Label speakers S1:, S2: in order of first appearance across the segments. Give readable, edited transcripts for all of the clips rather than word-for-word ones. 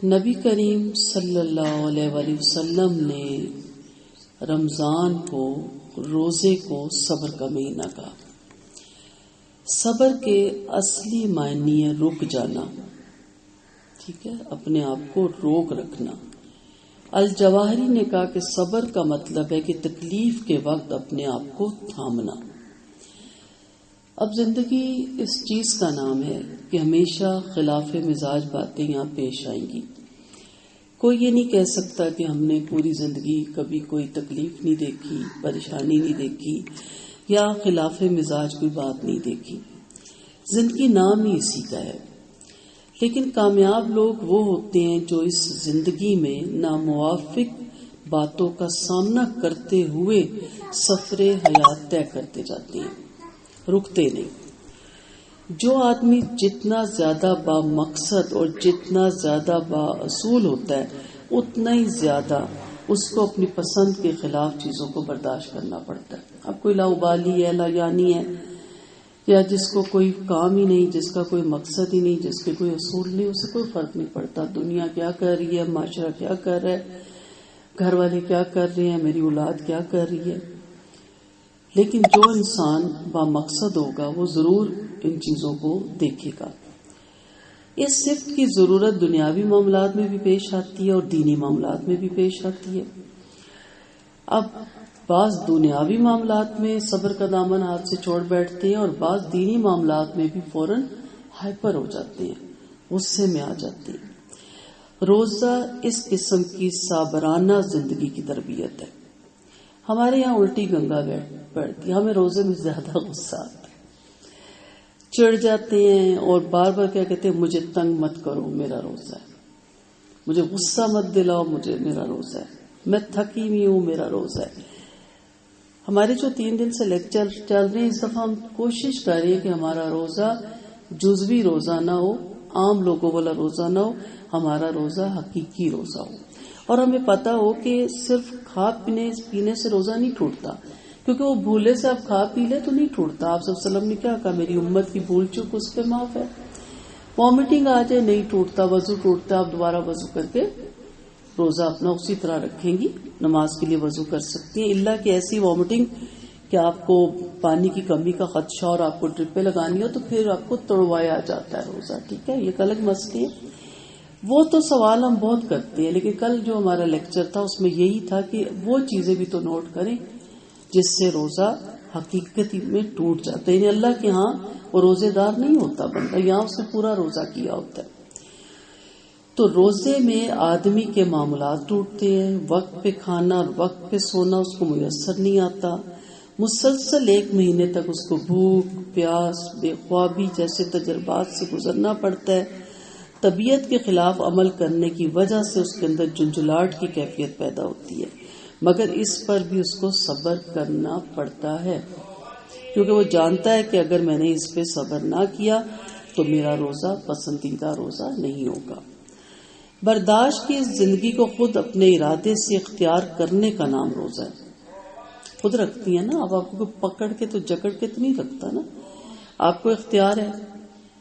S1: نبی کریم صلی اللہ علیہ وآلہ وسلم نے رمضان کو، روزے کو صبر کا مہینہ کہا۔ صبر کے اصلی معنی ہے رک جانا، ٹھیک ہے، اپنے آپ کو روک رکھنا۔ الجواہری نے کہا کہ صبر کا مطلب ہے کہ تکلیف کے وقت اپنے آپ کو تھامنا۔ اب زندگی اس چیز کا نام ہے کہ ہمیشہ خلاف مزاج باتیں یہاں پیش آئیں گی۔ کوئی یہ نہیں کہہ سکتا کہ ہم نے پوری زندگی کبھی کوئی تکلیف نہیں دیکھی، پریشانی نہیں دیکھی یا خلاف مزاج کوئی بات نہیں دیکھی۔ زندگی نام ہی اسی کا ہے۔ لیکن کامیاب لوگ وہ ہوتے ہیں جو اس زندگی میں ناموافق باتوں کا سامنا کرتے ہوئے سفر حیات طے کرتے جاتے ہیں، رکتے نہیں۔ جو آدمی جتنا زیادہ با مقصد اور جتنا زیادہ با اصول ہوتا ہے اتنا ہی زیادہ اس کو اپنی پسند کے خلاف چیزوں کو برداشت کرنا پڑتا ہے۔ اب کوئی لاؤبالی ہے، لایانی ہے، یا جس کو کوئی کام ہی نہیں، جس کا کوئی مقصد ہی نہیں، جس کے کوئی اصول نہیں، اسے کوئی فرق نہیں پڑتا دنیا کیا کر رہی ہے، معاشرہ کیا کر رہا ہے، گھر والے کیا کر رہے ہیں، میری اولاد کیا کر رہی ہے۔ لیکن جو انسان با مقصد ہوگا وہ ضرور ان چیزوں کو دیکھے گا۔ اس صفت کی ضرورت دنیاوی معاملات میں بھی پیش آتی ہے اور دینی معاملات میں بھی پیش آتی ہے۔ اب بعض دنیاوی معاملات میں صبر کا دامن ہاتھ سے چھوڑ بیٹھتے ہیں اور بعض دینی معاملات میں بھی فوراً ہائپر ہو جاتے ہیں، غصے میں آ جاتے ہیں۔ روزہ اس قسم کی صابرانہ زندگی کی تربیت ہے۔ ہمارے یہاں الٹی گنگا بیٹھتی ہے، ہمیں روزے میں زیادہ غصہ آتا ہے، چڑ جاتے ہیں اور بار بار کیا کہتے ہیں، مجھے تنگ مت کرو، میرا روزہ ہے، مجھے غصہ مت دلاؤ، مجھے میرا روزہ ہے، میں تھکی ہوئی ہوں، میرا روزہ ہے۔ ہمارے جو 3 دن سے لیکچر چل رہے ہیں، اس دفعہ ہم کوشش کر رہے ہیں کہ ہمارا روزہ جزوی روزہ نہ ہو، عام لوگوں والا روزہ نہ ہو، ہمارا روزہ حقیقی روزہ ہو۔ اور ہمیں پتا ہو کہ صرف کھا پینے سے روزہ نہیں ٹوٹتا، کیونکہ وہ بھولے سے آپ کھا پی لے تو نہیں ٹوٹتا۔ آپ صلی اللہ علیہ وسلم نے کیا کہا، میری امت کی بھول چوک اس پہ معاف ہے۔ وامٹنگ آ جائے نہیں ٹوٹتا، وضو ٹوٹتا، آپ دوبارہ وضو کر کے روزہ اپنا اسی طرح رکھیں گی، نماز کے لیے وضو کر سکتی ہیں، الا کہ ایسی وامٹنگ کہ آپ کو پانی کی کمی کا خدشہ اور آپ کو ڈرپیں لگانی ہو تو پھر آپ کو توڑوایا جاتا ہے روزہ، ٹھیک ہے، یہ ایک الگ مسئلہ ہے۔ وہ تو سوال ہم بہت کرتے ہیں، لیکن کل جو ہمارا لیکچر تھا اس میں یہی تھا کہ وہ چیزیں بھی تو نوٹ کریں جس سے روزہ حقیقت میں ٹوٹ جاتا ہے، یعنی اللہ کے ہاں وہ روزے دار نہیں ہوتا بندہ، یہاں اس نے پورا روزہ کیا ہوتا ہے۔ تو روزے میں آدمی کے معاملات ٹوٹتے ہیں، وقت پہ کھانا اور وقت پہ سونا اس کو میسر نہیں آتا، مسلسل 1 مہینے تک اس کو بھوک، پیاس، بے خوابی جیسے تجربات سے گزرنا پڑتا ہے۔ طبیعت کے خلاف عمل کرنے کی وجہ سے اس کے اندر جھنجھلاہٹ کی کیفیت پیدا ہوتی ہے، مگر اس پر بھی اس کو صبر کرنا پڑتا ہے، کیونکہ وہ جانتا ہے کہ اگر میں نے اس پہ صبر نہ کیا تو میرا روزہ پسندیدہ روزہ نہیں ہوگا۔ برداشت کی اس زندگی کو خود اپنے ارادے سے اختیار کرنے کا نام روزہ ہے۔ خود رکھتی ہیں نا، اب آپ کو پکڑ کے تو جکڑ کے تو نہیں رکھتا نا، آپ کو اختیار ہے۔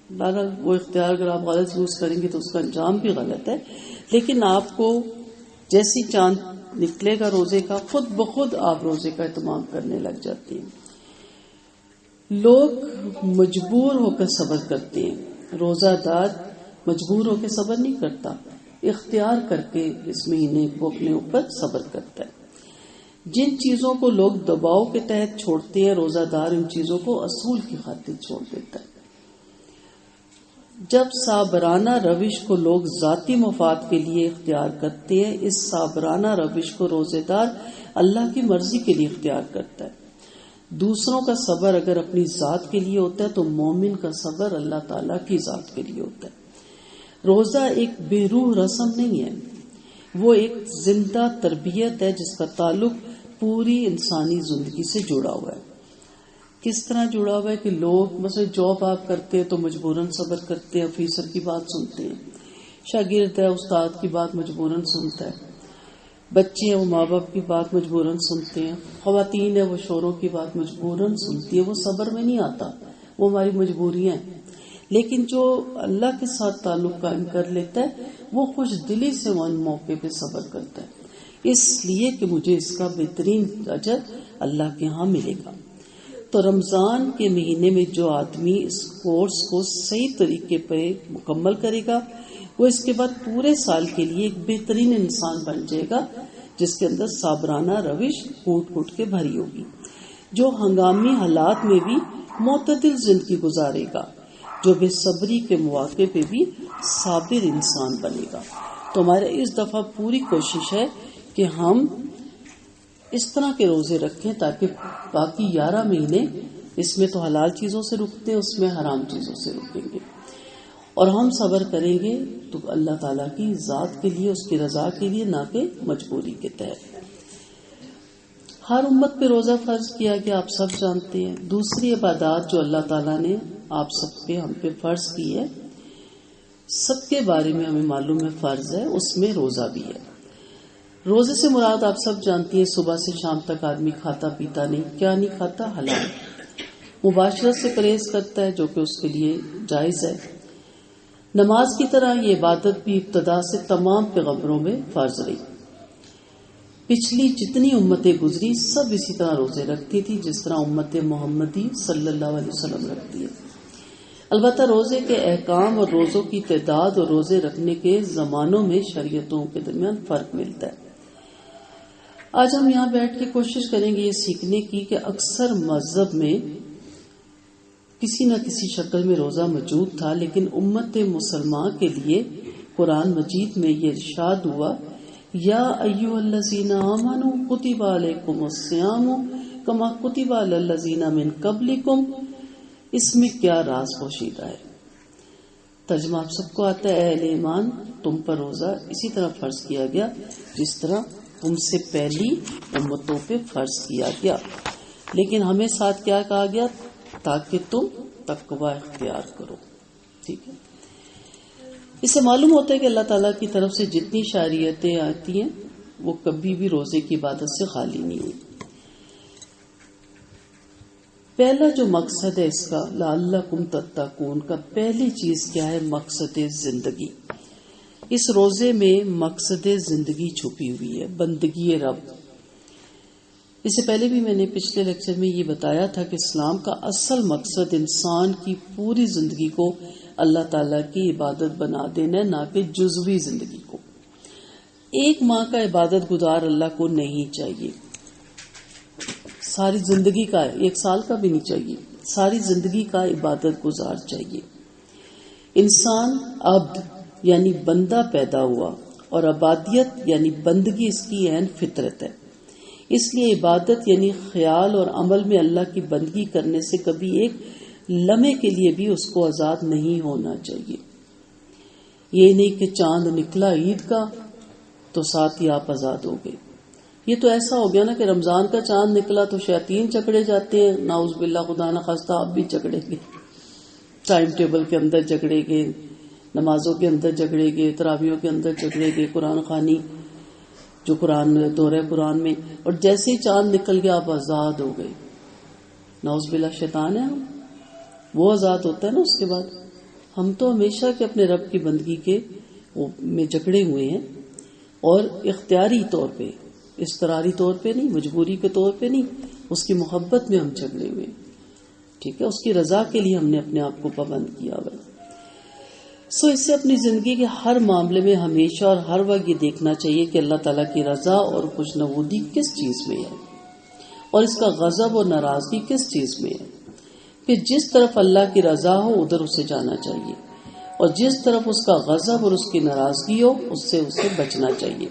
S1: بہرحال وہ اختیار اگر آپ غلط یوز کریں گے تو اس کا انجام بھی غلط ہے، لیکن آپ کو جیسی چاند نکلے گا روزے کا، خود بخود آپ روزے کا اہتمام کرنے لگ جاتے ہیں۔ لوگ مجبور ہو کر صبر کرتے ہیں، روزہ دار مجبور ہو کے صبر نہیں کرتا، اختیار کر کے اس مہینے کو اپنے اوپر صبر کرتا ہے۔ جن چیزوں کو لوگ دباؤ کے تحت چھوڑتے ہیں، روزہ دار ان چیزوں کو اصول کی خاطر چھوڑ دیتا ہے۔ جب صابرانہ روش کو لوگ ذاتی مفاد کے لیے اختیار کرتے ہیں، اس صابرانہ روش کو روزے دار اللہ کی مرضی کے لیے اختیار کرتا ہے۔ دوسروں کا صبر اگر اپنی ذات کے لیے ہوتا ہے تو مومن کا صبر اللہ تعالیٰ کی ذات کے لیے ہوتا ہے۔ روزہ ایک بے روح رسم نہیں ہے، وہ ایک زندہ تربیت ہے جس کا تعلق پوری انسانی زندگی سے جڑا ہوا ہے۔ کس طرح جڑا ہوا ہے کہ لوگ مثلا جاب آپ کرتے ہیں تو مجبوراً صبر کرتے ہیں، آفیسر کی بات سنتے ہیں، شاگرد ہے استاد کی بات مجبوراً سنتا ہے، بچے ہیں وہ ماں باپ کی بات مجبوراً سنتے ہیں، خواتین ہیں وہ شوہروں کی بات مجبوراً سنتی ہے۔ وہ صبر میں نہیں آتا، وہ ہماری مجبوریاں ہیں۔ لیکن جو اللہ کے ساتھ تعلق قائم کر لیتا ہے وہ خوش دلی سے ان موقع پہ صبر کرتا ہے، اس لیے کہ مجھے اس کا بہترین اجر اللہ کے ہاں ملے گا۔ تو رمضان کے مہینے میں جو آدمی اس کورس کو صحیح طریقے پہ مکمل کرے گا وہ اس کے بعد پورے سال کے لیے ایک بہترین انسان بن جائے گا، جس کے اندر صابرانہ روش پھوٹ پھوٹ کے بھری ہوگی، جو ہنگامی حالات میں بھی معتدل زندگی گزارے گا، جو بے صبری کے مواقع پہ بھی صابر انسان بنے گا۔ تو ہمارے اس دفعہ پوری کوشش ہے کہ ہم اس طرح کے روزے رکھیں تاکہ باقی 11 مہینے اس میں تو حلال چیزوں سے رکتے ہیں، اس میں حرام چیزوں سے رکیں گے، اور ہم صبر کریں گے تو اللہ تعالیٰ کی ذات کے لیے، اس کی رضا کے لیے، نہ کہ مجبوری کے تحت۔ ہر امت پہ روزہ فرض کیا گیا، آپ سب جانتے ہیں۔ دوسری عبادات جو اللہ تعالیٰ نے آپ سب پہ ہم پہ فرض کی ہے، سب کے بارے میں ہمیں معلوم ہے فرض ہے، اس میں روزہ بھی ہے۔ روزے سے مراد آپ سب جانتی ہیں، صبح سے شام تک آدمی کھاتا پیتا نہیں، کیا نہیں کھاتا؟ حلال۔ مباشرت سے پرہیز کرتا ہے جو کہ اس کے لیے جائز ہے۔ نماز کی طرح یہ عبادت بھی ابتدا سے تمام پیغمبروں میں فرض رہی۔ پچھلی جتنی امتیں گزری سب اسی طرح روزے رکھتی تھی جس طرح امت محمدی صلی اللہ علیہ وسلم رکھتی ہے۔ البتہ روزے کے احکام اور روزوں کی تعداد اور روزے رکھنے کے زمانوں میں شریعتوں کے درمیان فرق ملتا ہے۔ آج ہم یہاں بیٹھ کے کوشش کریں گے یہ سیکھنے کی کہ اکثر مذہب میں کسی نہ کسی شکل میں روزہ موجود تھا، لیکن امت مسلمان کے لیے قرآن مجید میں یہ ارشاد ہوا، یا ایھا الذین آمنوا کتب علیکم الصیام کما کتب علی الذین من قبلکم۔ اس میں کیا راز پوشیدہ ہے؟ ترجمہ آپ سب کو آتا ہے، اے اہل ایمان تم پر روزہ اسی طرح فرض کیا گیا جس طرح تم سے پہلی امتوں پہ فرض کیا گیا، لیکن ہمیں ساتھ کیا کہا گیا؟ تاکہ تم تقوی اختیار کرو۔ ٹھیک ہے، اس سے معلوم ہوتا ہے کہ اللہ تعالیٰ کی طرف سے جتنی شریعتیں آتی ہیں وہ کبھی بھی روزے کی عبادت سے خالی نہیں ہوئی۔ پہلا جو مقصد ہے اس کا، لعلکم تتقون کا، پہلی چیز کیا ہے؟ مقصد زندگی۔ اس روزے میں مقصد زندگی چھپی ہوئی ہے، بندگی رب۔ اس سے پہلے بھی میں نے پچھلے لیکچر میں یہ بتایا تھا کہ اسلام کا اصل مقصد انسان کی پوری زندگی کو اللہ تعالیٰ کی عبادت بنا دینا ہے، نہ کہ جزوی زندگی کو۔ ایک ماہ کا عبادت گزار اللہ کو نہیں چاہیے، ساری زندگی کا، 1 سال کا بھی نہیں چاہیے، ساری زندگی کا عبادت گزار چاہیے۔ انسان عبد یعنی بندہ پیدا ہوا، اور عبادیت یعنی بندگی اس کی عین فطرت ہے۔ اس لیے عبادت یعنی خیال اور عمل میں اللہ کی بندگی کرنے سے کبھی ایک لمحے کے لیے بھی اس کو آزاد نہیں ہونا چاہیے۔ یہ نہیں کہ چاند نکلا عید کا تو ساتھ ہی آپ آزاد ہو گئے۔ یہ تو ایسا ہو گیا نا کہ رمضان کا چاند نکلا تو شیاطین جھگڑے جاتے ہیں، نعوذ باللہ، خدا نہ خواستہ آپ بھی جھگڑیں گے، ٹائم ٹیبل کے اندر جھگڑے گے، نمازوں کے اندر جھگڑے گے، تراویحوں کے اندر جھگڑے گے، قرآن خوانی جو قرآن دورہ قرآن میں، اور جیسے ہی چاند نکل گیا آپ آزاد ہو گئے۔ نعوذ باللہ، شیطان ہے ہم، وہ آزاد ہوتا ہے نا اس کے بعد۔ ہم تو ہمیشہ کے اپنے رب کی بندگی کے میں جکڑے ہوئے ہیں، اور اختیاری طور پہ، اضطراری طور پہ نہیں، مجبوری کے طور پہ نہیں، اس کی محبت میں ہم جھگڑے ہوئے ہیں۔ ٹھیک ہے، اس کی رضا کے لیے ہم نے اپنے آپ کو پابند کیا ہوا ہے۔ اس سے اپنی زندگی کے ہر معاملے میں ہمیشہ اور ہر وقت یہ دیکھنا چاہیے کہ اللہ تعالیٰ کی رضا اور خوشنودی کس چیز میں ہے، اور اس کا غضب اور ناراضگی کس چیز میں ہے۔ پھر جس طرف اللہ کی رضا ہو ادھر اسے جانا چاہیے، اور جس طرف اس کا غضب اور اس کی ناراضگی ہو اس سے اسے بچنا چاہیے،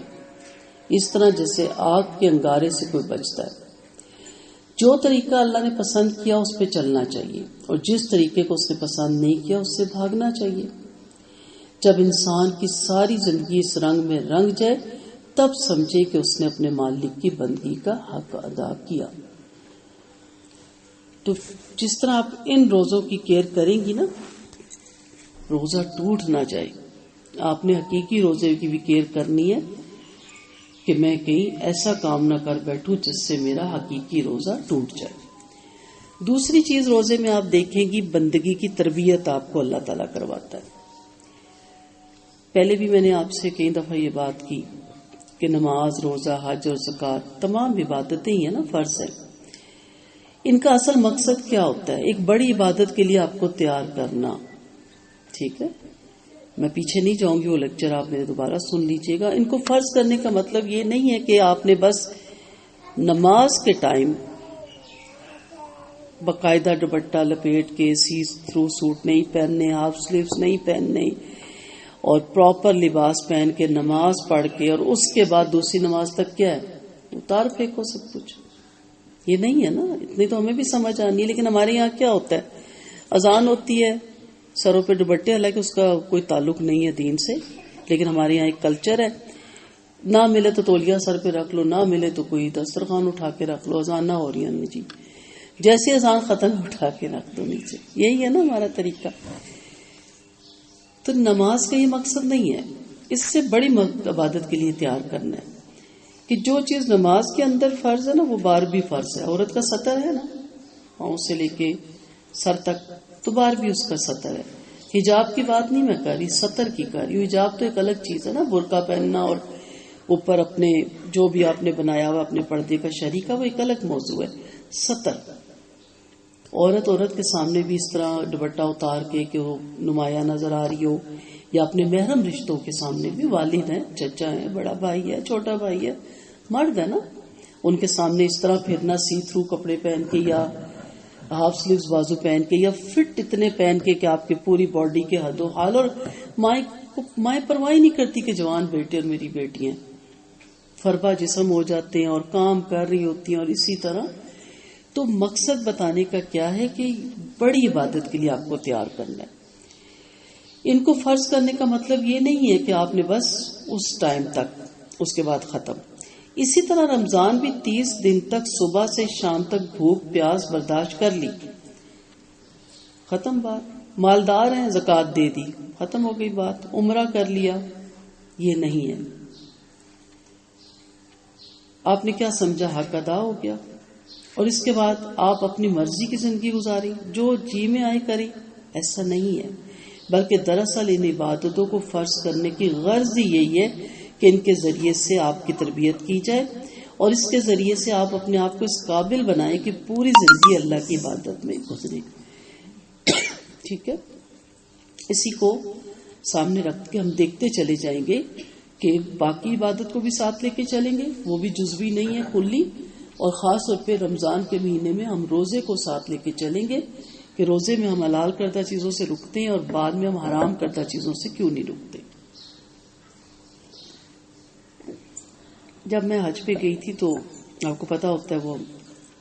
S1: اس طرح جیسے آگ کے انگارے سے کوئی بچتا ہے۔ جو طریقہ اللہ نے پسند کیا اس پہ چلنا چاہیے، اور جس طریقے کو اس نے پسند نہیں کیا اس سے بھاگنا چاہیے۔ جب انسان کی ساری زندگی اس رنگ میں رنگ جائے تب سمجھے کہ اس نے اپنے مالک کی بندگی کا حق ادا کیا۔ تو جس طرح آپ ان روزوں کی کیئر کریں گی نا، روزہ ٹوٹ نہ جائے، آپ نے حقیقی روزے کی بھی کیئر کرنی ہے کہ میں کہیں ایسا کام نہ کر بیٹھوں جس سے میرا حقیقی روزہ ٹوٹ جائے۔ دوسری چیز روزے میں آپ دیکھیں گی بندگی کی تربیت آپ کو اللہ تعالیٰ کرواتا ہے. پہلے بھی میں نے آپ سے کئی دفعہ یہ بات کی کہ نماز، روزہ، حج اور زکوٰۃ تمام عبادتیں ہی ہیں نا، فرض ہیں. ان کا اصل مقصد کیا ہوتا ہے؟ ایک بڑی عبادت کے لیے آپ کو تیار کرنا. ٹھیک ہے، میں پیچھے نہیں جاؤں گی، وہ لیکچر آپ میرے دوبارہ سن لیجئے گا. ان کو فرض کرنے کا مطلب یہ نہیں ہے کہ آپ نے بس نماز کے ٹائم باقاعدہ دوپٹہ لپیٹ کے سی تھرو سوٹ نہیں پہننے، ہاف سلیوز نہیں پہننے اور پراپر لباس پہن کے نماز پڑھ کے اور اس کے بعد دوسری نماز تک کیا ہے اتار پھینکو سب کچھ. یہ نہیں ہے نا. اتنی تو ہمیں بھی سمجھ آنی ہے. لیکن ہمارے یہاں کیا ہوتا ہے، اذان ہوتی ہے، سروں پہ دوپٹے، حالانکہ اس کا کوئی تعلق نہیں ہے دین سے، لیکن ہمارے یہاں ایک کلچر ہے، نہ ملے تو تولیہ سر پہ رکھ لو، نہ ملے تو کوئی دسترخوان اٹھا کے رکھ لو، اذان نہ ہو رہی ہے جی، جیسی اذان ختم اٹھا کے رکھ دو نیچے. یہی ہے نا ہمارا طریقہ. تو نماز کا یہ مقصد نہیں ہے. اس سے بڑی عبادت کے لیے تیار کرنا ہے کہ جو چیز نماز کے اندر فرض ہے نا وہ باہر بھی فرض ہے. عورت کا سطر ہے نا، پاؤں سے لے کے سر تک، تو باہر بھی اس کا سطر ہے. حجاب کی بات نہیں میں کر رہی، سطر کی کر رہی ہوں. حجاب تو ایک الگ چیز ہے نا، برقع پہننا اور اوپر اپنے جو بھی آپ نے بنایا ہوا اپنے پردے کا شریکہ، وہ ایک الگ موضوع ہے. سطر، عورت کے سامنے بھی اس طرح دوپٹہ اتار کے کہ وہ نمایاں نظر آ رہی ہو، یا اپنے محرم رشتوں کے سامنے بھی، والد ہیں، چچا ہیں، بڑا بھائی ہے، چھوٹا بھائی ہے، مرد ہے نا، ان کے سامنے اس طرح پھرنا، سی تھرو کپڑے پہن کے یا ہاف سلیوز بازو پہن کے یا فٹ اتنے پہن کے کہ آپ کی پوری باڈی کے حد و حال. اور مائیں پرواہ نہیں کرتی کہ جوان بیٹے اور میری بیٹی ہیں، فربا جسم ہو جاتے ہیں اور کام کر رہی ہوتی ہیں. اور اسی طرح تو مقصد بتانے کا کیا ہے کہ بڑی عبادت کے لیے آپ کو تیار کرنا ہے. ان کو فرض کرنے کا مطلب یہ نہیں ہے کہ آپ نے بس اس ٹائم تک، اس کے بعد ختم. اسی طرح رمضان بھی 30 دن تک صبح سے شام تک بھوک پیاس برداشت کر لی، ختم بات. مالدار ہیں، زکوٰۃ دے دی، ختم ہو گئی بات. عمرہ کر لیا، یہ نہیں ہے. آپ نے کیا سمجھا حق ادا ہو گیا، اور اس کے بعد آپ اپنی مرضی کی زندگی گزاری، جو جی میں آئے کری. ایسا نہیں ہے، بلکہ دراصل ان عبادتوں کو فرض کرنے کی غرض ہی یہی ہے کہ ان کے ذریعے سے آپ کی تربیت کی جائے اور اس کے ذریعے سے آپ اپنے آپ کو اس قابل بنائیں کہ پوری زندگی اللہ کی عبادت میں گزرے. ٹھیک ہے، اسی کو سامنے رکھ کے ہم دیکھتے چلے جائیں گے کہ باقی عبادت کو بھی ساتھ لے کے چلیں گے، وہ بھی جزوی نہیں ہے، کلی. اور خاص طور پہ رمضان کے مہینے میں ہم روزے کو ساتھ لے کے چلیں گے کہ روزے میں ہم حلال کردہ چیزوں سے رکتے ہیں اور بعد میں ہم حرام کردہ چیزوں سے کیوں نہیں رکتے. جب میں حج پہ گئی تھی تو آپ کو پتا ہوتا ہے وہ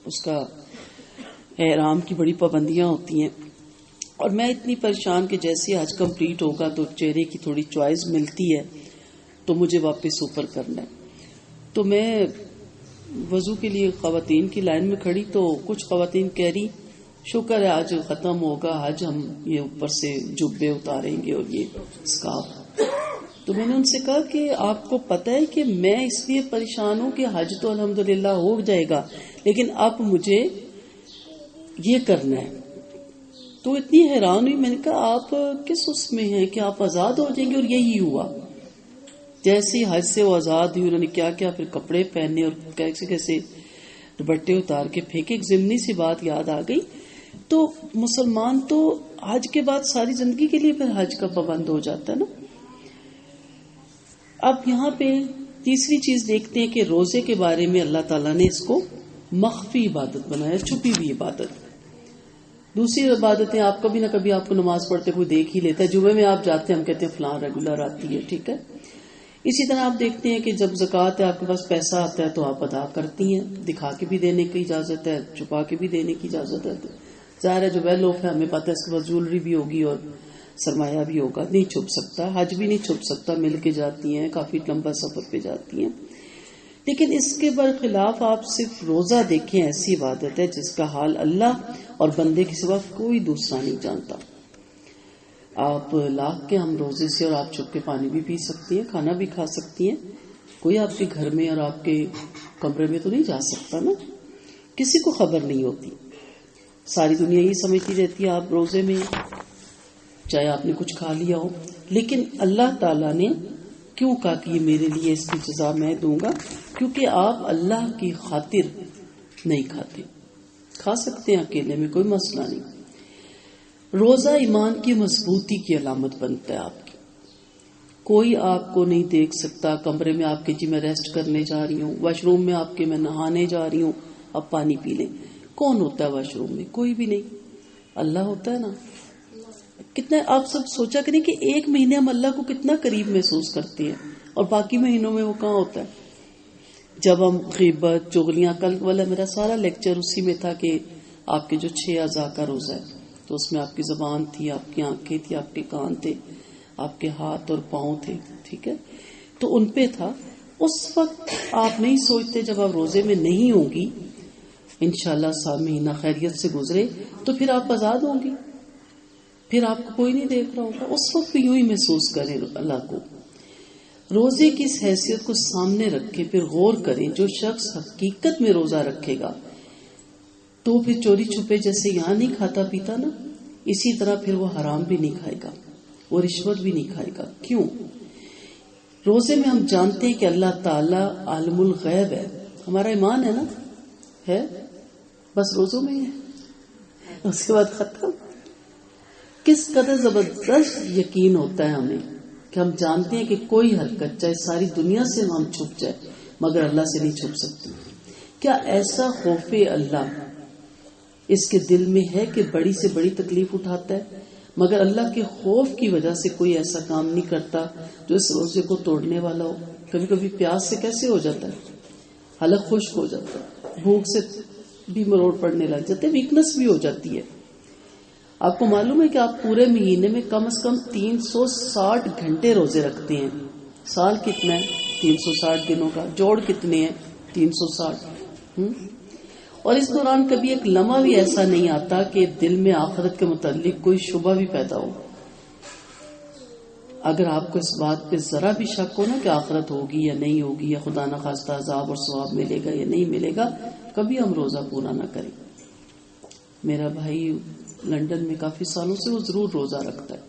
S1: اس کا احرام کی بڑی پابندیاں ہوتی ہیں، اور میں اتنی پریشان کہ جیسے حج کمپلیٹ ہوگا تو چہرے کی تھوڑی چوائس ملتی ہے تو مجھے واپس اوپر کرنا ہے. تو میں وضو کے لیے خواتین کی لائن میں کھڑی تو کچھ خواتین کہہ رہی شکر ہے آج ختم ہوگا حج، ہم یہ اوپر سے جبے اتاریں گے اور یہ اسکارف. تو میں نے ان سے کہا کہ آپ کو پتہ ہے کہ میں اس لیے پریشان ہوں کہ حج تو الحمدللہ ہو جائے گا، لیکن اب مجھے یہ کرنا ہے. تو اتنی حیران ہوئی، میں نے کہا آپ کس اس میں ہیں کہ آپ آزاد ہو جائیں گے؟ اور یہی ہوا. جیسے حج سے وہ آزاد ہوئی، انہوں نے کیا کیا پھر کپڑے پہنے اور کیسے کیسے دوپٹے اتار کے پھینکے. ایک ضمنی سی بات یاد آ گئی. تو مسلمان تو حج کے بعد ساری زندگی کے لیے پھر حج کا پابند ہو جاتا ہے نا. اب یہاں پہ تیسری چیز دیکھتے ہیں کہ روزے کے بارے میں اللہ تعالیٰ نے اس کو مخفی عبادت بنایا، چھپی ہوئی عبادت. دوسری عبادتیں آپ کبھی نہ کبھی آپ کو نماز پڑھتے کوئی دیکھ ہی لیتا ہے. جمعے میں آپ جاتے ہیں، ہم کہتے ہیں فلاں ریگولر آتی ہے، ٹھیک ہے. اسی طرح آپ دیکھتے ہیں کہ جب زکوٰۃ ہے، آپ کے پاس پیسہ آتا ہے تو آپ ادا کرتی ہیں، دکھا کے بھی دینے کی اجازت ہے، چھپا کے بھی دینے کی اجازت ہے. تو ظاہر ہے جو ویل آف ہے ہمیں پتہ ہے اس کے پاس جیولری بھی ہوگی اور سرمایہ بھی ہوگا، نہیں چھپ سکتا. حج بھی نہیں چھپ سکتا، مل کے جاتی ہیں، کافی لمبا سفر پہ جاتی ہیں. لیکن اس کے برخلاف آپ صرف روزہ دیکھیں، ایسی عبادت ہے جس کا حال اللہ اور بندے کے سوا کوئی دوسرا نہیں جانتا. آپ لاکھ کے ہم روزے سے اور آپ چھپ کے پانی بھی پی سکتی ہیں، کھانا بھی کھا سکتی ہیں، کوئی آپ کے گھر میں اور آپ کے کمرے میں تو نہیں جا سکتا نا، کسی کو خبر نہیں ہوتی. ساری دنیا یہ سمجھتی رہتی ہے آپ روزے میں چاہے آپ نے کچھ کھا لیا ہو، لیکن اللہ تعالیٰ نے کیوں کہا کہ یہ میرے لیے اس کی جزا میں دوں گا؟ کیونکہ آپ اللہ کی خاطر نہیں کھاتے. کھا سکتے ہیں اکیلے میں، کوئی مسئلہ نہیں. روزہ ایمان کی مضبوطی کی علامت بنتا ہے آپ کی. کوئی آپ کو نہیں دیکھ سکتا کمرے میں آپ کے جی میں ریسٹ کرنے جا رہی ہوں، واش روم میں آپ کے میں نہانے جا رہی ہوں، اب پانی پی لیں. کون ہوتا ہے واش روم میں؟ کوئی بھی نہیں، اللہ ہوتا ہے نا. کتنا آپ سب سوچا کریں کہ ایک مہینے ہم اللہ کو کتنا قریب محسوس کرتے ہیں اور باقی مہینوں میں وہ کہاں ہوتا ہے. جب ہم غیبت چغلیاں، کل والا میرا سارا لیکچر اسی میں تھا کہ آپ کے جو 6 اعضاء کا روزہ ہے تو اس میں آپ کی زبان تھی، آپ کی آنکھیں تھی، آپ کے کان تھے، آپ کے ہاتھ اور پاؤں تھے، ٹھیک ہے، تو ان پہ تھا. اس وقت آپ نہیں سوچتے جب آپ روزے میں نہیں ہوں گی انشاءاللہ مہینہ خیریت سے گزرے تو پھر آپ آزاد ہوں گی، پھر آپ کو کوئی نہیں دیکھ رہا ہوگا. اس وقت بھی یوں ہی محسوس کریں اللہ کو. روزے کی اس حیثیت کو سامنے رکھے پھر غور کریں. جو شخص حقیقت میں روزہ رکھے گا تو پھر چوری چھپے جیسے یہاں نہیں کھاتا پیتا نا، اسی طرح پھر وہ حرام بھی نہیں کھائے گا، وہ رشوت بھی نہیں کھائے گا. کیوں؟ روزے میں ہم جانتے ہیں کہ اللہ تعالیٰ عالم الغیب ہے. ہمارا ایمان ہے نا، ہے، بس روزوں میں ہے، اس کے بعد ختم. کس قدر زبردست یقین ہوتا ہے ہمیں کہ ہم جانتے ہیں کہ کوئی حرکت چاہے ساری دنیا سے ہم چھپ جائے مگر اللہ سے نہیں چھپ سکتی. کیا ایسا خوف اللہ اس کے دل میں ہے کہ بڑی سے بڑی تکلیف اٹھاتا ہے مگر اللہ کے خوف کی وجہ سے کوئی ایسا کام نہیں کرتا جو اس روزے کو توڑنے والا ہو؟ کبھی کبھی پیاس سے کیسے ہو جاتا ہے، حلق خشک ہو جاتا ہے، بھوک سے بھی مروڑ پڑنے لگ جاتے، ویکنس بھی ہو جاتی ہے. آپ کو معلوم ہے کہ آپ پورے مہینے میں کم از کم 360 گھنٹے روزے رکھتے ہیں. سال کتنا ہے؟ 360 دنوں کا جوڑ کتنے ہیں؟ 360. اور اس دوران کبھی ایک لمحہ بھی ایسا نہیں آتا کہ دل میں آخرت کے متعلق کوئی شبہ بھی پیدا ہو. اگر آپ کو اس بات پہ ذرا بھی شک ہو نا کہ آخرت ہوگی یا نہیں ہوگی، یا خدا نخواستہ عذاب اور ثواب ملے گا یا نہیں ملے گا، کبھی ہم روزہ پورا نہ کریں. میرا بھائی لندن میں کافی سالوں سے وہ ضرور روزہ رکھتا ہے،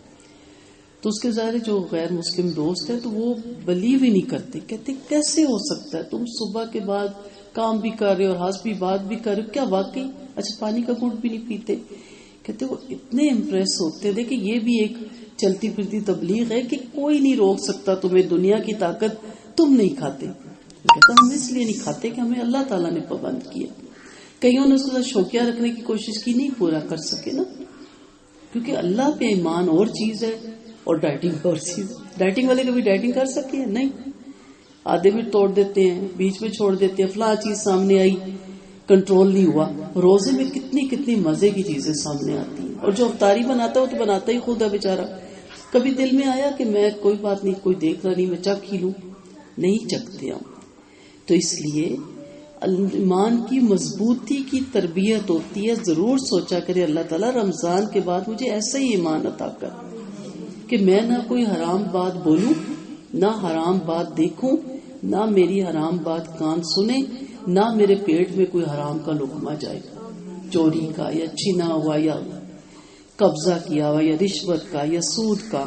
S1: تو اس کے ظاہر جو غیر مسلم دوست ہیں تو وہ بلیو ہی نہیں کرتے، کہتے کیسے ہو سکتا ہے تم صبح کے بعد کام بھی کر رہے ہو اور ہنس بھی بات بھی کر رہے ہو، کیا واقعی اچھا پانی کا گھونٹ بھی نہیں پیتے؟ کہتے وہ اتنے امپریس ہوتے ہیں. دیکھیں یہ بھی ایک چلتی پھرتی تبلیغ ہے کہ کوئی نہیں روک سکتا تمہیں، دنیا کی طاقت، تم نہیں کھاتے. کہتا ہم اس لیے نہیں کھاتے کہ ہمیں اللہ تعالیٰ نے پابند کیا. کئیوں نے اس کو شوقیہ رکھنے کی کوشش کی، نہیں پورا کر سکے نا، کیونکہ اللہ پہ ایمان اور چیز ہے اور ڈائٹنگ اور چیز. ڈائٹنگ والے کبھی ڈائٹنگ کر سکتے ہیں؟ نہیں، آدھے میں توڑ دیتے ہیں، بیچ میں چھوڑ دیتے ہیں، فلاں چیز سامنے آئی کنٹرول نہیں ہوا. روزے میں کتنی کتنی مزے کی چیزیں سامنے آتی ہیں، اور جو افطاری بناتا ہے وہ تو بناتا ہی خود ہے بیچارہ. کبھی دل میں آیا کہ میں کوئی بات نہیں، کوئی دیکھ رہا نہیں، میں چکھ ہی لوں؟ نہیں چکھتے ہم. تو اس لیے ایمان کی مضبوطی کی تربیت ہوتی ہے. ضرور سوچا کرے اللہ تعالیٰ رمضان کے بعد مجھے ایسا ہی ایمان عطا کر کہ میں نہ کوئی حرام بات بولوں، نہ حرام بات دیکھوں، نہ میری حرام بات کان سنے، نہ میرے پیٹ میں کوئی حرام کا لقمہ جائے، چوری کا یا چھینا ہوا یا قبضہ کیا ہوا یا رشوت کا یا سود کا،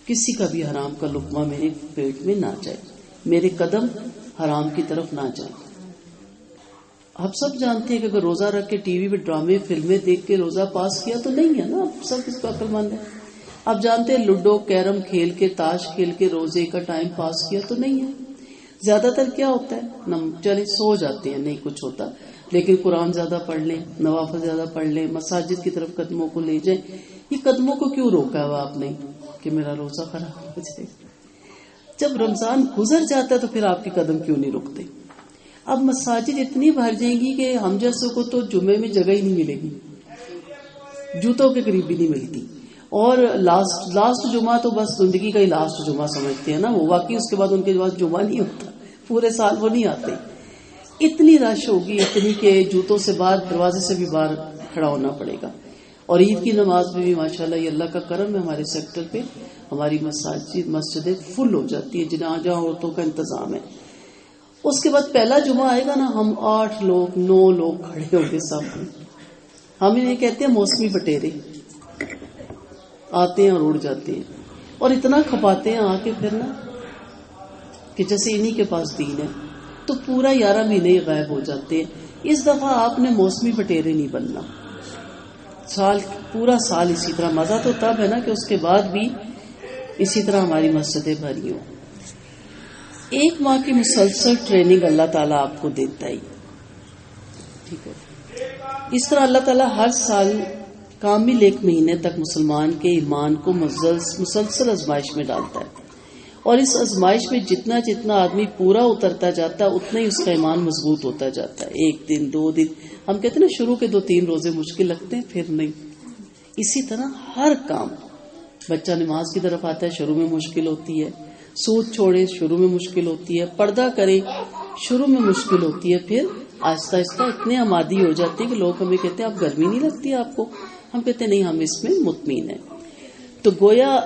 S1: کسی کا بھی حرام کا لقمہ میرے پیٹ میں نہ جائے، میرے قدم حرام کی طرف نہ جائے. آپ سب جانتے ہیں کہ اگر روزہ رکھ کے ٹی وی پہ ڈرامے فلمیں دیکھ کے روزہ پاس کیا تو نہیں ہے نا، سب اس کو عقل مند ہے. آپ جانتے ہیں لوڈو کیرم کھیل کے تاش کھیل کے روزے کا ٹائم پاس کیا تو نہیں ہے. زیادہ تر کیا ہوتا ہے، چلے سو جاتے ہیں، نہیں کچھ ہوتا، لیکن قرآن زیادہ پڑھ لیں، نوافل زیادہ پڑھ لیں، مساجد کی طرف قدموں کو لے جائیں. یہ قدموں کو کیوں روکا ہوا آپ نے کہ میرا روزہ خراب ہو جائے؟ جب رمضان گزر جاتا ہے تو پھر آپ کے قدم کیوں نہیں رکتے؟ اب مساجد اتنی بھر جائیں گی کہ ہم جیسوں کو تو جمعے میں جگہ ہی نہیں ملے گی، جوتوں کے قریب بھی نہیں ملتی. اور لاسٹ جمعہ تو بس زندگی کا ہی لاسٹ جمعہ سمجھتے ہیں نا وہ، واقعی اس کے بعد ان کے پاس جمعہ نہیں ہوتا، پورے سال وہ نہیں آتے. اتنی رش ہوگی، اتنی کہ جوتوں سے باہر، دروازے سے بھی باہر کھڑا ہونا پڑے گا. اور عید کی نماز میں بھی ماشاءاللہ یہ اللہ کا کرم ہے، ہمارے سیکٹر پہ ہماری مسجدیں فل ہو جاتی ہیں جہاں جہاں عورتوں کا انتظام ہے. اس کے بعد پہلا جمعہ آئے گا نا، ہم 8 لوگ 9 لوگ کھڑے ہوں گے سب. ہم انہیں کہتے ہیں موسمی بٹیرے، آتے ہیں اور اڑ جاتے ہیں اور اتنا کھپاتے ہیں آ کے پھر نا کہ جیسے انہی کے پاس دین ہے، تو پورا 11 مہینے ہی غائب ہو جاتے ہیں۔ اس دفعہ آپ نے موسمی بٹیرے نہیں بننا، پورا سال اسی طرح۔ مزہ تو تب ہے نا کہ اس کے بعد بھی اسی طرح ہماری مسجدیں بھری ہوں۔ 1 ماہ کی مسلسل ٹریننگ اللہ تعالیٰ آپ کو دیتا ہی، ٹھیک ہے۔ اس طرح اللہ تعالیٰ ہر سال کامل 1 مہینے تک مسلمان کے ایمان کو مسلسل آزمائش میں ڈالتا ہے، اور اس آزمائش میں جتنا جتنا آدمی پورا اترتا جاتا ہے اتنا ہی اس کا ایمان مضبوط ہوتا جاتا ہے۔ 1 دن 2 دن، ہم کہتے ہیں نا شروع کے 2-3 روزے مشکل لگتے ہیں، پھر نہیں۔ اسی طرح ہر کام، بچہ نماز کی طرف آتا ہے شروع میں مشکل ہوتی ہے، سود چھوڑے شروع میں مشکل ہوتی ہے، پردہ کرے شروع میں مشکل ہوتی ہے، پھر آہستہ آہستہ اتنے ہم عادی ہو جاتے ہیں کہ لوگ ہمیں کہتے ہیں آپ گرمی نہیں لگتی آپ کو، ہم کہتے ہیں نہیں ہم اس میں مطمئن ہیں۔ تو گویا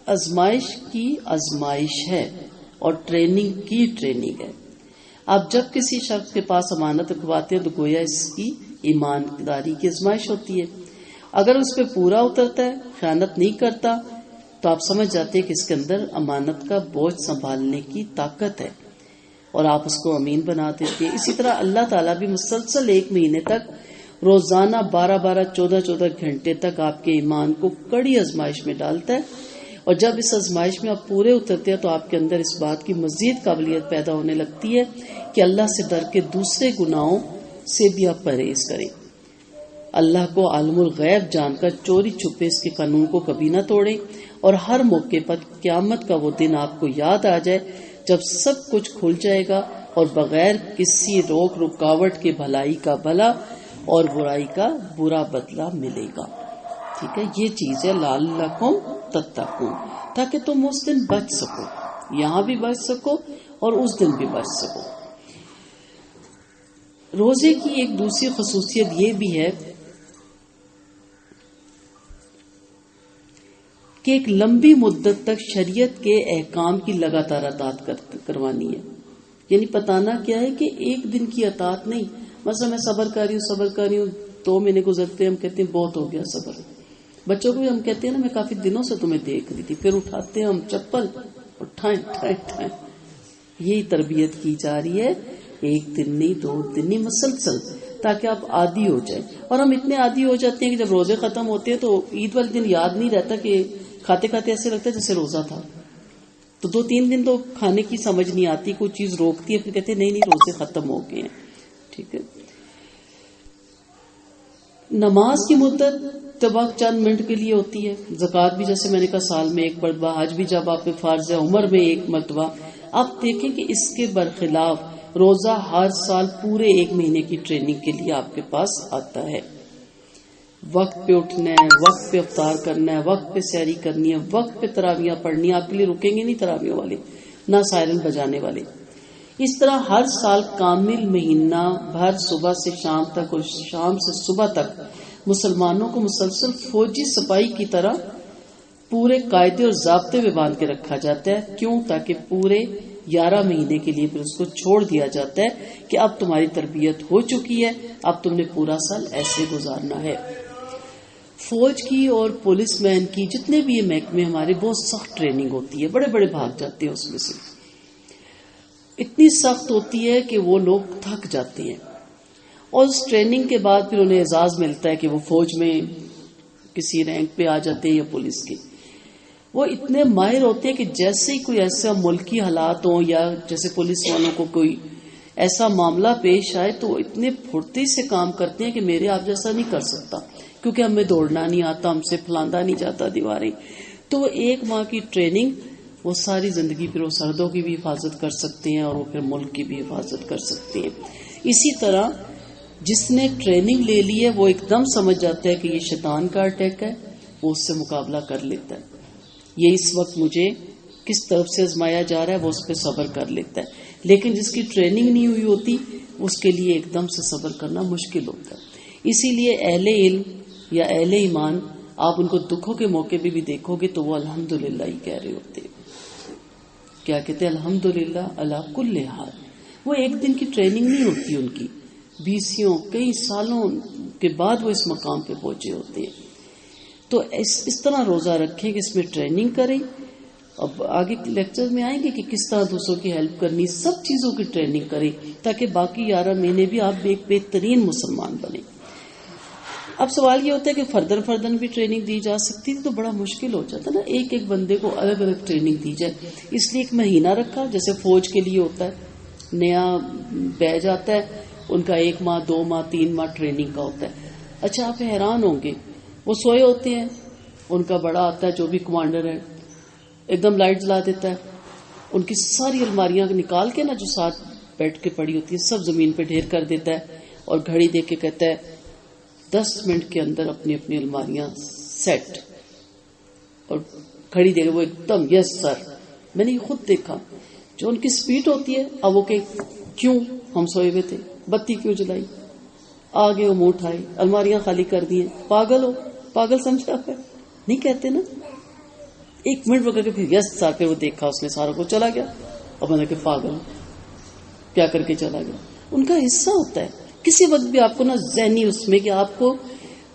S1: آزمائش کی آزمائش ہے اور ٹریننگ کی ٹریننگ ہے۔ آپ جب کسی شخص کے پاس امانت رکھواتے ہیں تو گویا اس کی ایمانداری کی آزمائش ہوتی ہے۔ اگر اس پہ پورا اترتا ہے، خیانت نہیں کرتا، تو آپ سمجھ جاتے ہیں کہ اس کے اندر امانت کا بوجھ سنبھالنے کی طاقت ہے اور آپ اس کو امین بنا دیتے ہیں۔ اسی طرح اللہ تعالیٰ بھی مسلسل 1 مہینے تک روزانہ 12-12 14-14 گھنٹے تک آپ کے ایمان کو کڑی آزمائش میں ڈالتا ہے، اور جب اس آزمائش میں آپ پورے اترتے ہیں تو آپ کے اندر اس بات کی مزید قابلیت پیدا ہونے لگتی ہے کہ اللہ سے ڈر کے دوسرے گناہوں سے بھی آپ پرہیز کریں، اللہ کو عالم الغیب جان کر چوری چھپے اس کے قانون کو کبھی نہ توڑیں، اور ہر موقع پر قیامت کا وہ دن آپ کو یاد آ جائے جب سب کچھ کھل جائے گا اور بغیر کسی روک رکاوٹ کے بھلائی کا بھلا اور برائی کا برا بدلہ ملے گا۔ ٹھیک ہے، یہ چیز ہے لعلکم تتقون، تاکہ تم اس دن بچ سکو، یہاں بھی بچ سکو اور اس دن بھی بچ سکو۔ روزے کی ایک دوسری خصوصیت یہ بھی ہے کہ ایک لمبی مدت تک شریعت کے احکام کی لگاتار اطاعت کروانی ہے۔ یعنی بتانا کیا ہے کہ ایک دن کی اطاعت نہیں، مثلا میں صبر کر رہی ہوں 2 مہینے گزرتے ہیں، ہم کہتے ہیں بہت ہو گیا صبر۔ بچوں کو بھی ہم کہتے ہیں نا میں کافی دنوں سے تمہیں دیکھ رہی تھی، پھر اٹھاتے ہیں ہم چپل، اٹھائیں ٹھائیں۔ یہی تربیت کی جا رہی ہے، 1 دن نہیں 2 دن نہیں، مسلسل، تاکہ آپ عادی ہو جائیں۔ اور ہم اتنے عادی ہو جاتے ہیں کہ جب روزے ختم ہوتے ہیں تو عید والے دن یاد نہیں رہتا، کہ کھاتے کھاتے ایسے لگتا ہے جیسے روزہ تھا، تو 2-3 دن تو کھانے کی سمجھ نہیں آتی، کوئی چیز روکتی ہے، پھر کہتے ہیں نہیں روزے ختم ہو گئے ہیں۔ ٹھیک ہے، نماز کی مدت وقت چند منٹ کے لیے ہوتی ہے، زکوٰۃ بھی جیسے میں نے کہا سال میں 1 مرتبہ، حج بھی جب آپ پہ فرض ہے عمر میں 1 مرتبہ۔ آپ دیکھیں کہ اس کے برخلاف روزہ ہر سال پورے 1 مہینے کی ٹریننگ کے لیے آپ کے پاس آتا ہے۔ وقت پہ اٹھنا ہے، وقت پہ افطار کرنا ہے، وقت پہ سحری کرنی ہے، وقت پہ تراویحاں پڑھنی ہے، آپ کے لیے رکیں گے نہیں تراویح والے، نہ سائرن بجانے والے۔ اس طرح ہر سال کامل مہینہ بھر صبح سے شام تک اور شام سے صبح تک مسلمانوں کو مسلسل فوجی سپاہی کی طرح پورے قاعدے اور ضابطے میں باندھ کے رکھا جاتا ہے۔ کیوں؟ تاکہ پورے 11 مہینے کے لیے پھر اس کو چھوڑ دیا جاتا ہے کہ اب تمہاری تربیت ہو چکی ہے، اب تم نے پورا سال ایسے گزارنا ہے۔ فوج کی اور پولیس مین کی جتنے بھی یہ محکمے ہمارے، بہت سخت ٹریننگ ہوتی ہے، بڑے بڑے بھاگ جاتے ہیں اس میں سے، اتنی سخت ہوتی ہے کہ وہ لوگ تھک جاتے ہیں، اور اس ٹریننگ کے بعد پھر انہیں اعزاز ملتا ہے کہ وہ فوج میں کسی رینک پہ آ جاتے ہیں یا پولیس کے۔ وہ اتنے ماہر ہوتے ہیں کہ جیسے ہی کوئی ایسا ملکی حالات ہوں یا جیسے پولیس والوں کو کوئی ایسا معاملہ پیش آئے تو وہ اتنے پھرتی سے کام کرتے ہیں کہ میرے آپ جیسا نہیں کر سکتا، کیونکہ ہمیں دوڑنا نہیں آتا، ہم سے پھلاندا نہیں جاتا دیواریں۔ تو 1 ماہ کی ٹریننگ، وہ ساری زندگی پھر وہ سردوں کی بھی حفاظت کر سکتے ہیں اور وہ پھر ملک کی بھی حفاظت کر سکتے ہیں۔ اسی طرح جس نے ٹریننگ لے لی ہے وہ ایک دم سمجھ جاتا ہے کہ یہ شیطان کا اٹیک ہے، وہ اس سے مقابلہ کر لیتا ہے، یہ اس وقت مجھے کس طرف سے آزمایا جا رہا ہے، وہ اس پہ صبر کر لیتا ہے۔ لیکن جس کی ٹریننگ نہیں ہوئی ہوتی اس کے لیے ایک دم سے صبر کرنا مشکل ہوتا ہے۔ اسی لیے اہل علم یا اہل ایمان، آپ ان کو دکھوں کے موقع پہ بھی دیکھو گے تو وہ الحمدللہ ہی کہہ رہے ہوتے ہیں۔ کیا کہتے ہیں؟ الحمدللہ علی کل حال۔ وہ 1 دن کی ٹریننگ نہیں ہوتی ان کی، 20 کئی سالوں کے بعد وہ اس مقام پہ پہنچے ہوتے ہیں. تو اس طرح روزہ رکھیں کہ اس میں ٹریننگ کریں. اب آگے لیکچر میں آئیں گے کہ کس طرح دوسروں کی ہیلپ کرنی، سب چیزوں کی ٹریننگ کریں تاکہ باقی 11 مہینے بھی آپ ایک بہترین مسلمان بنیں. اب سوال یہ ہوتا ہے کہ فردن بھی ٹریننگ دی جا سکتی تھی تو بڑا مشکل ہو جاتا نا، ایک بندے کو الگ الگ ٹریننگ دی جائے. اس لیے ایک مہینہ رکھا، جیسے فوج کے لیے ہوتا ہے، نیا بیچ آتا ہے، ان کا 1 ماہ 2 ماہ 3 ماہ ٹریننگ کا ہوتا ہے. اچھا آپ حیران ہوں گے، وہ سوئے ہوتے ہیں، ان کا بڑا آتا ہے جو بھی کمانڈر ہے، ایک دم لائٹ جلا دیتا ہے، ان کی ساری الماریاں نکال کے نا جو ساتھ بیٹھ کے پڑی ہوتی ہے سب زمین پہ ڈھیر کر دیتا ہے اور گھڑی دے کے کہتا ہے 10 منٹ کے اندر اپنی اپنی الماریاں سیٹ، اور گھڑی دے کے وہ ایک دم یس سر. میں نے یہ خود دیکھا جو ان کی سپیڈ ہوتی ہے. اب وہ کہ کیوں ہم سوئے ہوئے تھے، بتی کیوں جلائی، آگے وہ منہ اٹھائے، الماریاں خالی کر دی ہیں. پاگل ہو، پاگل سمجھا ہے نہیں کہتے نا. 1 منٹ وغیرہ کے پھر یس سر پہ وہ دیکھا اس نے سارا کو چلا گیا. اب میں نے کہ پاگل کیا کر کے چلا گیا. ان کا حصہ ہوتا ہے. کسی وقت بھی آپ کو نا ذہنی اس میں کہ آپ کو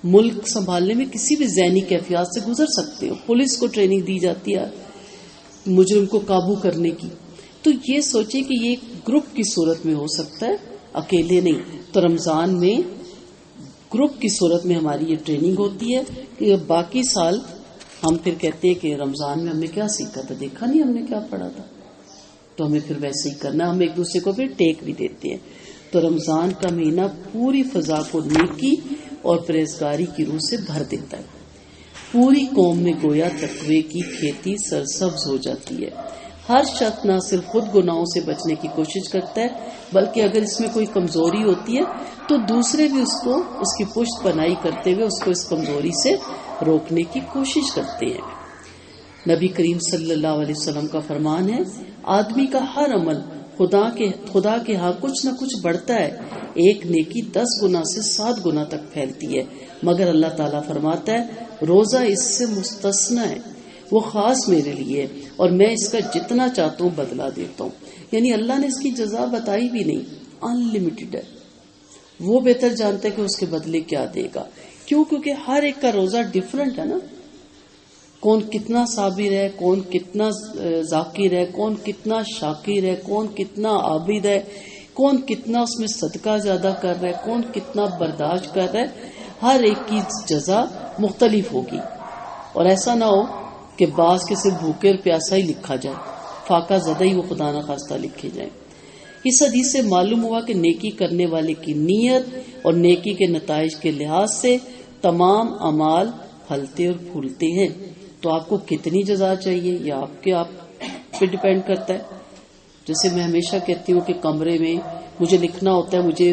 S1: ملک سنبھالنے میں کسی بھی ذہنی کیفیات سے گزر سکتے ہو. پولیس کو ٹریننگ دی جاتی ہے مجرم کو قابو کرنے کی، تو یہ سوچیں کہ یہ گروپ کی صورت میں ہو سکتا ہے، اکیلے نہیں. تو رمضان میں گروپ کی صورت میں ہماری یہ ٹریننگ ہوتی ہے کہ باقی سال ہم پھر کہتے ہیں کہ رمضان میں ہم نے کیا سیکھا تھا، دیکھا نہیں ہم نے کیا پڑھا تھا، تو ہمیں پھر ویسے ہی کرنا. ہم ایک دوسرے کو پھر ٹیک بھی دیتے ہیں. تو رمضان کا مہینہ پوری فضا کو نیکی اور پرہیزگاری کی روح سے بھر دیتا ہے. پوری قوم میں گویا تقوی کی کھیتی سرسبز ہو جاتی ہے. ہر شخص نہ صرف خود گناہوں سے بچنے کی کوشش کرتا ہے بلکہ اگر اس میں کوئی کمزوری ہوتی ہے تو دوسرے بھی اس کی پشت پناہی کرتے ہوئے اس کو اس کمزوری سے روکنے کی کوشش کرتے ہیں. نبی کریم صلی اللہ علیہ وسلم کا فرمان ہے، آدمی کا ہر عمل خدا کے ہاں کچھ نہ کچھ بڑھتا ہے. ایک نیکی 10 گنا سے 7 گنا تک پھیلتی ہے، مگر اللہ تعالیٰ فرماتا ہے روزہ اس سے مستثنا ہے، وہ خاص میرے لیے اور میں اس کا جتنا چاہتا ہوں بدلہ دیتا ہوں. یعنی اللہ نے اس کی جزا بتائی بھی نہیں، ان لمیٹڈ ہے. وہ بہتر جانتا ہے کہ اس کے بدلے کیا دے گا. کیوں؟ کیونکہ ہر ایک کا روزہ ڈیفرنٹ ہے نا. کون کتنا صابر ہے، کون کتنا ذاکر ہے، کون کتنا شاکر ہے، کون کتنا عابد ہے، کون کتنا اس میں صدقہ زیادہ کر رہا ہے، کون کتنا برداشت کر رہا ہے. ہر ایک کی جزا مختلف ہوگی. اور ایسا نہ ہو کہ بعض کے صرف بھوکے اور پیاسا ہی لکھا جائے، فاقہ زدہ ہی وہ خدا نہ خواستہ لکھے جائیں. اس حدیث سے معلوم ہوا کہ نیکی کرنے والے کی نیت اور نیکی کے نتائج کے لحاظ سے تمام اعمال پھلتے اور پھولتے ہیں. تو آپ کو کتنی جزا چاہیے یہ آپ پہ ڈیپینڈ کرتا ہے. جیسے میں ہمیشہ کہتی ہوں کہ کمرے میں مجھے لکھنا ہوتا ہے، مجھے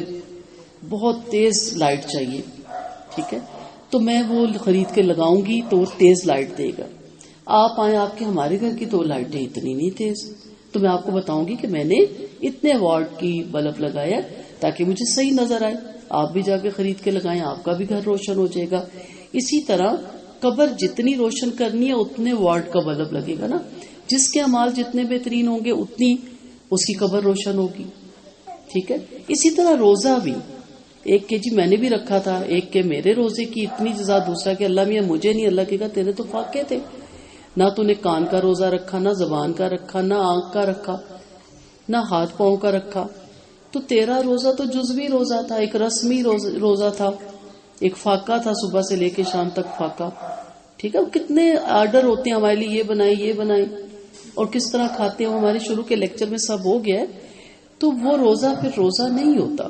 S1: بہت تیز لائٹ چاہیے، ٹھیک ہے، تو میں وہ خرید کے لگاؤں گی تو وہ تیز لائٹ دے گا. آپ آئیں آپ کے ہمارے گھر کی تو لائٹیں اتنی نہیں تیز، تو میں آپ کو بتاؤں گی کہ میں نے اتنے واٹ کی بلب لگایا تاکہ مجھے صحیح نظر آئے. آپ بھی جا کے خرید کے لگائیں، آپ کا بھی گھر روشن ہو جائے گا. اسی طرح قبر جتنی روشن کرنی ہے اتنے واٹ کا بلب لگے گا نا. جس کے اعمال جتنے بہترین ہوں گے اتنی اس کی قبر روشن ہوگی. ٹھیک ہے. اسی طرح روزہ بھی، ایک کہ جی میں نے بھی رکھا تھا، ایک کہ میرے روزے کی اتنی جزا، دوسرا کہ اللہ میاں مجھے نہیں. اللہ کہے گا تیرے تو فاقے تھے، نہ تو نے کان کا روزہ رکھا، نہ زبان کا رکھا، نہ آنکھ کا رکھا، نہ ہاتھ پاؤں کا رکھا. تو تیرا روزہ تو جزوی روزہ تھا، ایک رسمی روزہ تھا، ایک فاقہ تھا، صبح سے لے کے شام تک فاقہ. ٹھیک ہے. کتنے آرڈر ہوتے ہیں ہمارے لیے، یہ بنائیں یہ بنائیں، اور کس طرح کھاتے ہیں، ہمارے شروع کے لیکچر میں سب ہو گیا ہے. تو وہ روزہ پھر روزہ نہیں ہوتا.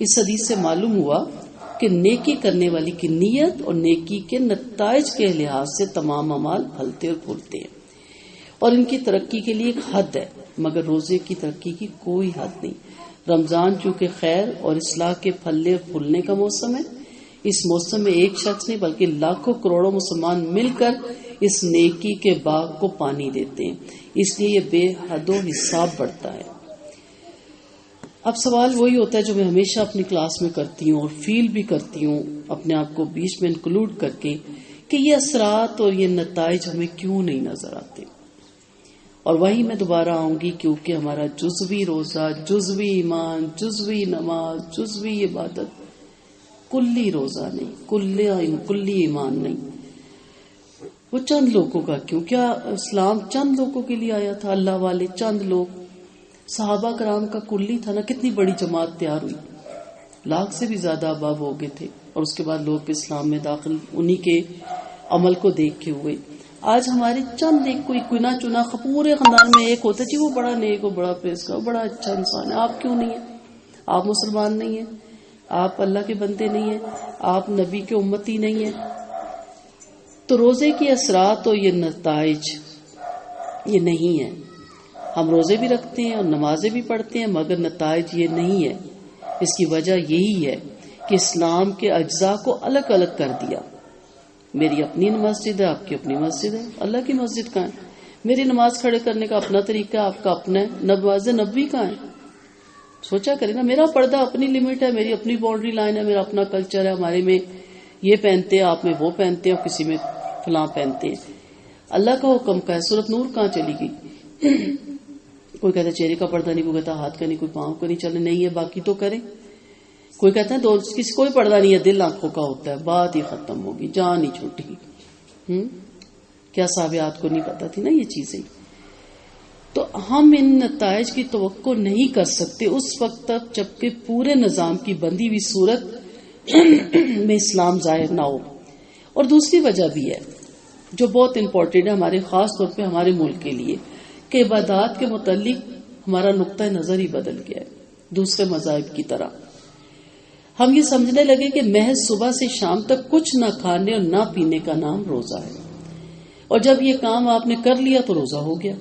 S1: اس حدیث سے معلوم ہوا کہ نیکی کرنے والی کی نیت اور نیکی کے نتائج کے لحاظ سے تمام اعمال پھلتے اور پھولتے ہیں، اور ان کی ترقی کے لیے ایک حد ہے، مگر روزے کی ترقی کی کوئی حد نہیں. رمضان چونکہ خیر اور اصلاح کے پھلنے اور پھولنے کا موسم ہے، اس موسم میں ایک شخص نہیں بلکہ لاکھوں کروڑوں مسلمان مل کر اس نیکی کے باغ کو پانی دیتے ہیں. اس لیے یہ بے حد و حساب بڑھتا ہے. اب سوال وہی ہوتا ہے جو میں ہمیشہ اپنی کلاس میں کرتی ہوں اور فیل بھی کرتی ہوں اپنے آپ کو بیچ میں انکلوڈ کر کے، کہ یہ اثرات اور یہ نتائج ہمیں کیوں نہیں نظر آتے. اور وہی میں دوبارہ آؤں گی، کیونکہ ہمارا جزوی روزہ، جزوی ایمان، جزوی نماز، جزوی عبادت، کلی روزہ نہیں، کلی ایمان نہیں، وہ چند لوگوں کا. کیوں؟ کیا اسلام چند لوگوں کے لیے آیا تھا؟ اللہ والے چند لوگ، صحابہ کرام کا کلی تھا نا. کتنی بڑی جماعت تیار ہوئی، لاکھ سے بھی زیادہ اباب ہو گئے تھے، اور اس کے بعد لوگ اسلام میں داخل انہی کے عمل کو دیکھ کے ہوئے. آج ہمارے چند ایک کوئی گنا چنا پورے خاندان میں ایک ہوتا ہے، جی وہ بڑا نیک، وہ بڑا پریز کا، بڑا اچھا انسان ہے. آپ کیوں نہیں ہیں؟ آپ مسلمان نہیں ہیں؟ آپ اللہ کے بندے نہیں ہیں؟ آپ نبی کے امتی نہیں ہیں؟ تو روزے کی اثرات اور یہ نتائج یہ نہیں ہے. ہم روزے بھی رکھتے ہیں اور نمازیں بھی پڑھتے ہیں، مگر نتائج یہ نہیں ہے. اس کی وجہ یہی ہے کہ اسلام کے اجزاء کو الگ الگ کر دیا. میری اپنی مسجد ہے، آپ کی اپنی مسجد ہے، اللہ کی مسجد کہاں ہے؟ میری نماز کھڑے کرنے کا اپنا طریقہ ہے، آپ کا اپنا ہے. نماز نبوی کہاں ہے؟ سوچا کرے نا. میرا پردہ اپنی لمٹ ہے، میری اپنی باؤنڈری لائن ہے، میرا اپنا کلچر ہے. ہمارے میں یہ پہنتے ہیں، آپ میں وہ پہنتے ہیں، اور کسی میں فلاں پہنتے ہیں. اللہ کا حکم کا ہے. سورۃ نور کہاں چلی گئی؟ کوئی کہتا ہے چہرے کا پردہ نہیں، کوئی کہتا ہے ہاتھ کا نہیں، کوئی پاؤں کا نہیں. چلے نہیں ہے، باقی تو کریں. کوئی کہتا ہے کسی کوئی پردہ نہیں ہے، دل آنکھوں کا ہوتا ہے. بات ہی ختم ہوگی، جان ہی چھوٹی. کیا صحابیات کو نہیں پتا تھی نا یہ چیزیں. تو ہم ان نتائج کی توقع نہیں کر سکتے اس وقت تک جبکہ پورے نظام کی بندی ہوئی صورت میں اسلام ظاہر نہ ہو. اور دوسری وجہ بھی ہے جو بہت امپورٹنٹ ہے ہمارے، خاص طور پہ ہمارے ملک کے لیے، کہ عبادات کے متعلق ہمارا نقطہ نظر ہی بدل گیا ہے. دوسرے مذاہب کی طرح ہم یہ سمجھنے لگے کہ محض صبح سے شام تک کچھ نہ کھانے اور نہ پینے کا نام روزہ ہے، اور جب یہ کام آپ نے کر لیا تو روزہ ہو گیا.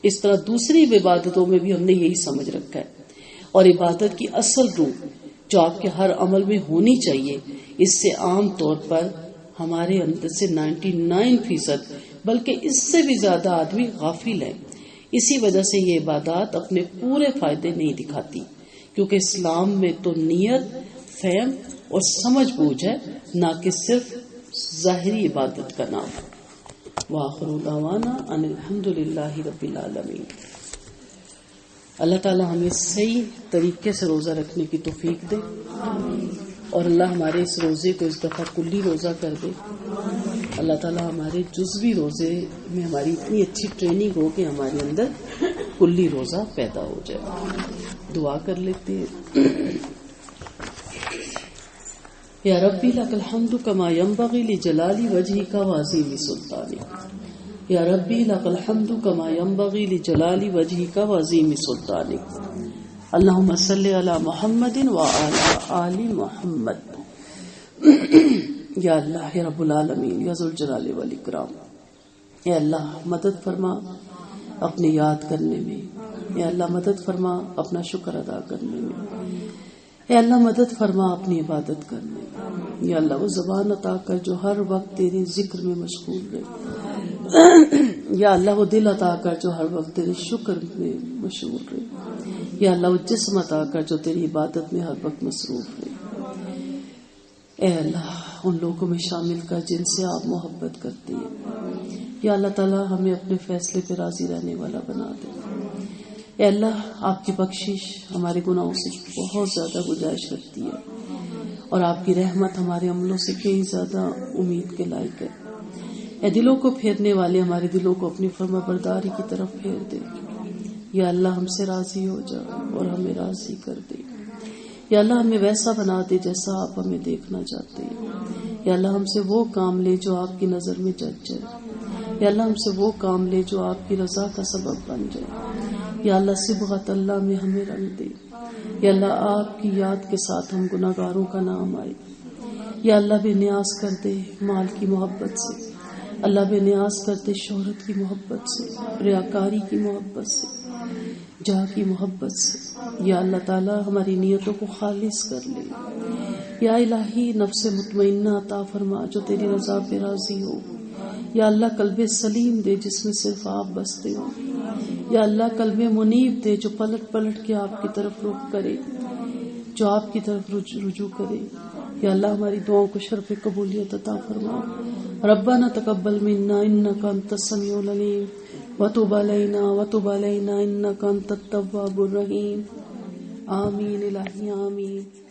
S1: اس طرح دوسری عبادتوں میں بھی ہم نے یہی سمجھ رکھا ہے. اور عبادت کی اصل روح جو آپ کے ہر عمل میں ہونی چاہیے، اس سے عام طور پر ہمارے اندر سے 99% بلکہ اس سے بھی زیادہ آدمی غافل ہیں. اسی وجہ سے یہ عبادات اپنے پورے فائدے نہیں دکھاتی، کیونکہ اسلام میں تو نیت، فہم اور سمجھ بوجھ ہے، نہ کہ صرف ظاہری عبادت کا نام. وآخر دعوانا ان الحمد للہ رب العالمین. اللہ تعالی ہمیں صحیح طریقے سے روزہ رکھنے کی توفیق دے، اور اللہ ہمارے اس روزے کو اس دفعہ کلی روزہ کر دے. اللہ تعالی ہمارے جزوی روزے میں ہماری اتنی اچھی ٹریننگ ہو کہ ہمارے اندر کلی روزہ پیدا ہو جائے. دعا کر لیتے ہیں. یا ربی لک الحمد کما ینبغی لجلال وجہک وعظیم سلطانک. یا ربی لک الحمد کما ینبغی لجلال وجہک وعظیم سلطانک. اللہم صلی علی محمد وعلی آل محمد. یا اللہ رب العالمین یا ذوالجلال والاکرام، اے اللہ مدد فرما اپنے یاد کرنے میں. اے اللہ مدد فرما اپنا شکر ادا کرنے میں. اے اللہ مدد فرما اپنی عبادت کرنے. یا اللہ وہ زبان عطا کر جو ہر وقت تیرے ذکر میں مشغول رہے. یا اللہ وہ دل عطا کر جو ہر وقت تیرے شکر میں مشغول رہے. یا اللہ وہ جسم عطا کر جو تیری عبادت میں ہر وقت مصروف رہے. اے اللہ ان لوگوں میں شامل کر جن سے آپ محبت کرتے ہیں. یا اللہ تعالی ہمیں اپنے فیصلے پہ راضی رہنے والا بنا دے. اے اللہ آپ کی بخشش ہمارے گناہوں سے بہت زیادہ گنجائش رکھتی ہے، اور آپ کی رحمت ہمارے عملوں سے کئی زیادہ امید کے لائق ہے. اے دلوں کو پھیرنے والے ہمارے دلوں کو اپنی فرما برداری کی طرف پھیر دے. یا اللہ ہم سے راضی ہو جا اور ہمیں راضی کر دے. یا اللہ ہمیں ویسا بنا دے جیسا آپ ہمیں دیکھنا چاہتے ہیں. یا اللہ ہم سے وہ کام لے جو آپ کی نظر میں جچ جائے. یا اللہ ہم سے وہ کام لے جو آپ کی رضا کا سبب بن جائے. یا اللہ صبغت اللہ میں ہمیں رنگ دے. یا اللہ آپ کی یاد کے ساتھ ہم گناہگاروں کا نام آئے. یا اللہ بے نیاز کر دے مال کی محبت سے. اللہ بے نیاز کر دے شہرت کی محبت سے، ریاکاری کی محبت سے، جاہ کی محبت سے. یا اللہ تعالی ہماری نیتوں کو خالص کر لے. یا الہی نفس مطمئنہ عطا فرما جو تیری رضا پہ راضی ہو. یا اللہ قلب سلیم دے جس میں صرف آپ بستے ہو. یا اللہ قلب منیب دے جو پلٹ پلٹ کے آپ کی طرف رخ کرے، جو آپ کی طرف رجوع کرے. یا اللہ ہماری دعاؤں کو شرف قبولیت عطا فرما. ربنا تقبل منا انک انت السمیع العلیم وتب علینا وتب علینا انک انت التواب الرحیم. آمین الہی آمین.